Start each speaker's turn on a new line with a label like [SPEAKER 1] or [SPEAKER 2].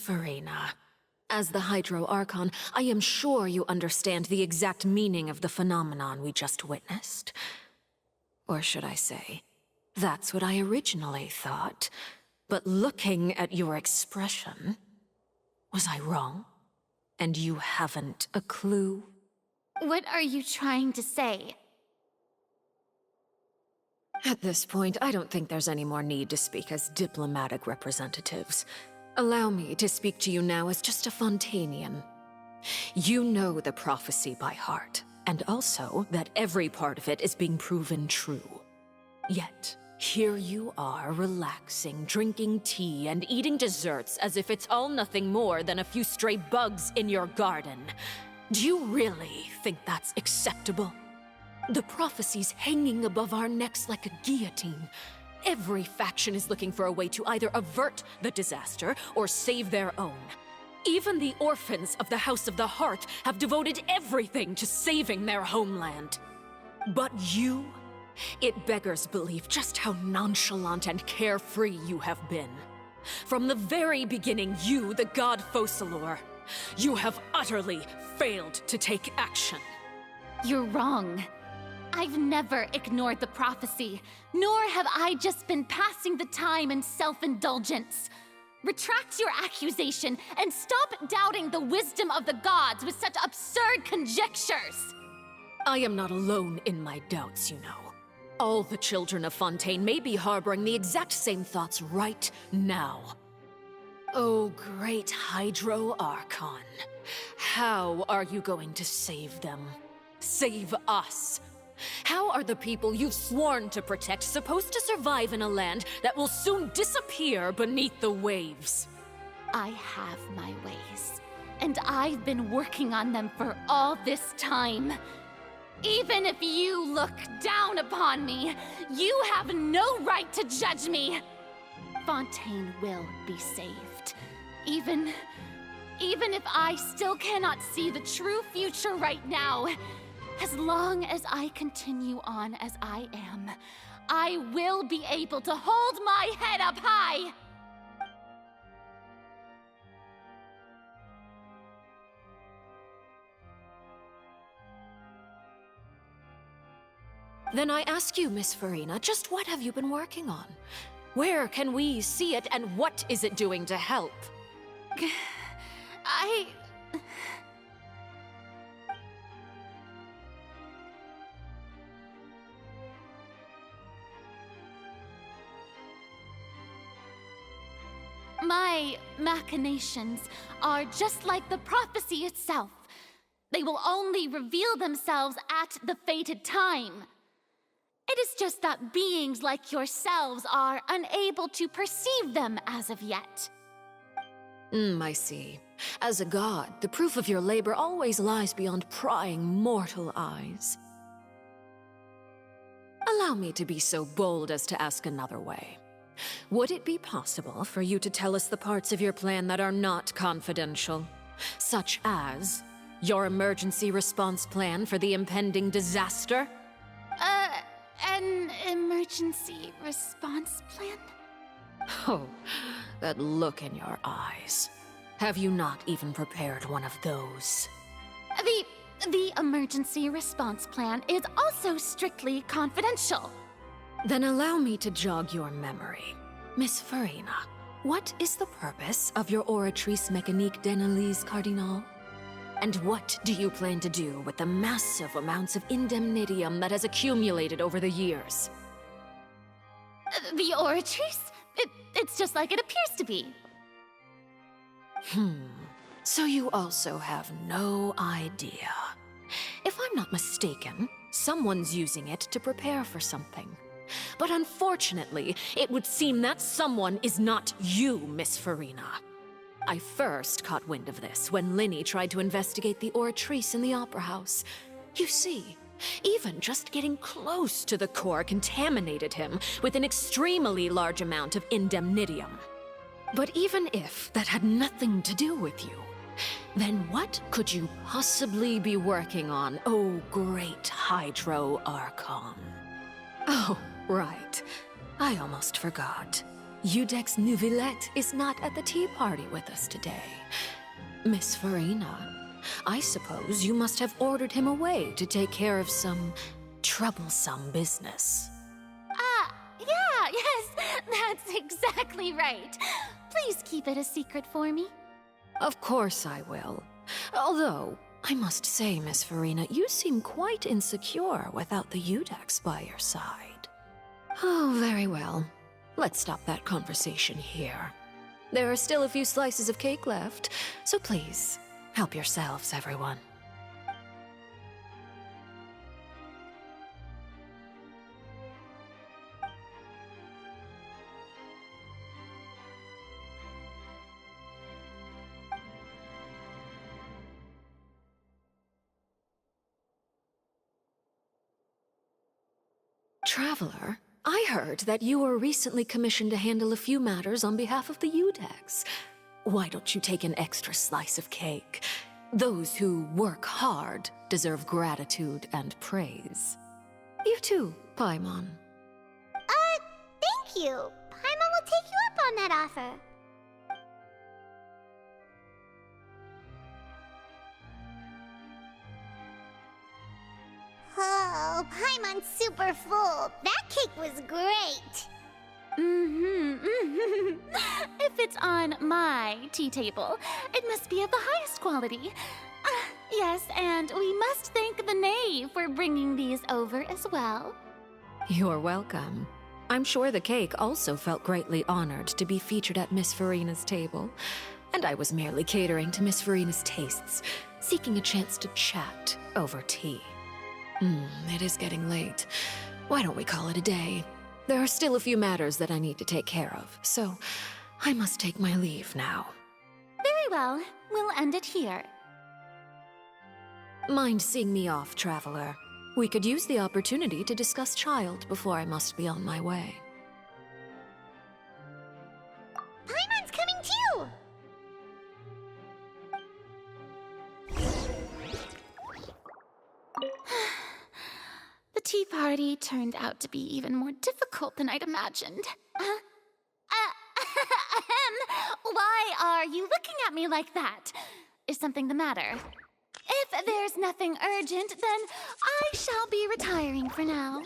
[SPEAKER 1] Furina, as the Hydro Archon, I am sure you understand the exact meaning of the phenomenon we just witnessed. Or should I say, that's what I originally thought. But looking at your expression, was I wrong? And you haven't a clue?
[SPEAKER 2] What are you trying to say?
[SPEAKER 1] At this point, I don't think there's any more need to speak as diplomatic representatives. Allow me to speak to you now as just a Fontanian. You know the prophecy by heart, and also that every part of it is being proven true. Yet, here you are, relaxing, drinking tea, and eating desserts as if it's all nothing more than a few stray bugs in your garden. Do you really think that's acceptable? The prophecy's hanging above our necks like a guillotine. Every faction is looking for a way to either avert the disaster or save their own. Even the orphans of the House of the Heart have devoted everything to saving their homeland. But you? It beggars belief just how nonchalant and carefree you have been. From the very beginning, you, the god Focalor, you have utterly failed to take action.
[SPEAKER 2] You're wrong. I've never ignored the prophecy, nor have I just been passing the time in self-indulgence. Retract your accusation and stop doubting the wisdom of the gods with such absurd conjectures.
[SPEAKER 1] I am not alone in my doubts, you know. All the children of Fontaine may be harboring the exact same thoughts right now. Oh, great Hydro Archon. How are you going to save them? Save us? How are the people you've sworn to protect supposed to survive in a land that will soon disappear beneath the waves?
[SPEAKER 2] I have my ways, and I've been working on them for all this time. Even if you look down upon me, you have no right to judge me. Fontaine will be saved. Even if I still cannot see the true future right now, as long as I continue on as I am, I will be able to hold my head up high!
[SPEAKER 1] Then I ask you, Miss Furina, just what have you been working on? Where can we see it, and what is it doing to help?
[SPEAKER 2] My machinations are just like the prophecy itself. They will only reveal themselves at the fated time. It is just that beings like yourselves are unable to perceive them as of yet.
[SPEAKER 1] I see. As a god, the proof of your labor always lies beyond prying mortal eyes. Allow me to be so bold as to ask another way. Would it be possible for you to tell us the parts of your plan that are not confidential? Such as your emergency response plan for the impending disaster?
[SPEAKER 2] An emergency response plan?
[SPEAKER 1] Oh, that look in your eyes. Have you not even prepared one of those?
[SPEAKER 2] The emergency response plan is also strictly confidential.
[SPEAKER 1] Then allow me to jog your memory. Miss Furina, what is the purpose of your Oratrice Mécanique d'Analyse Cardinal? And what do you plan to do with the massive amounts of indemnitium that has accumulated over the years?
[SPEAKER 2] The Oratrice? It's just like it appears to be.
[SPEAKER 1] So you also have no idea. If I'm not mistaken, someone's using it to prepare for something. But unfortunately, it would seem that someone is not you, Miss Furina. I first caught wind of this when Linny tried to investigate the Oratrice in the Opera House. You see, even just getting close to the core contaminated him with an extremely large amount of indemnitium. But even if that had nothing to do with you, then what could you possibly be working on, oh great Hydro Archon? Oh, right. I almost forgot. Udex Nouvillette is not at the tea party with us today. Miss Furina, I suppose you must have ordered him away to take care of some troublesome business.
[SPEAKER 2] Yeah, yes, that's exactly right. Please keep it a secret for me.
[SPEAKER 1] Of course I will. Although, I must say, Miss Furina, you seem quite insecure without the Udex by your side. Oh, very well. Let's stop that conversation here. There are still a few slices of cake left, so please, help yourselves, everyone. Traveler, I heard that you were recently commissioned to handle a few matters on behalf of the Udex. Why don't you take an extra slice of cake? Those who work hard deserve gratitude and praise. You too, Paimon.
[SPEAKER 3] Thank you. Paimon will take you up on that offer. Oh, Paimon's super full. That cake was great.
[SPEAKER 2] If it's on my tea table, it must be of the highest quality. Yes, and we must thank the knave for bringing these over as well.
[SPEAKER 1] You're welcome. I'm sure the cake also felt greatly honored to be featured at Miss Furina's table, and I was merely catering to Miss Furina's tastes, seeking a chance to chat over tea. It is getting late. Why don't we call it a day? There are still a few matters that I need to take care of, so I must take my leave now.
[SPEAKER 2] Very well, we'll end it here.
[SPEAKER 1] Mind seeing me off, Traveler? We could use the opportunity to discuss Child before I must be on my way.
[SPEAKER 3] Paimon's coming too.
[SPEAKER 2] The tea party turned out to be even more difficult than I'd imagined. Why are you looking at me like that? Is something the matter? If there's nothing urgent, then I shall be retiring for now.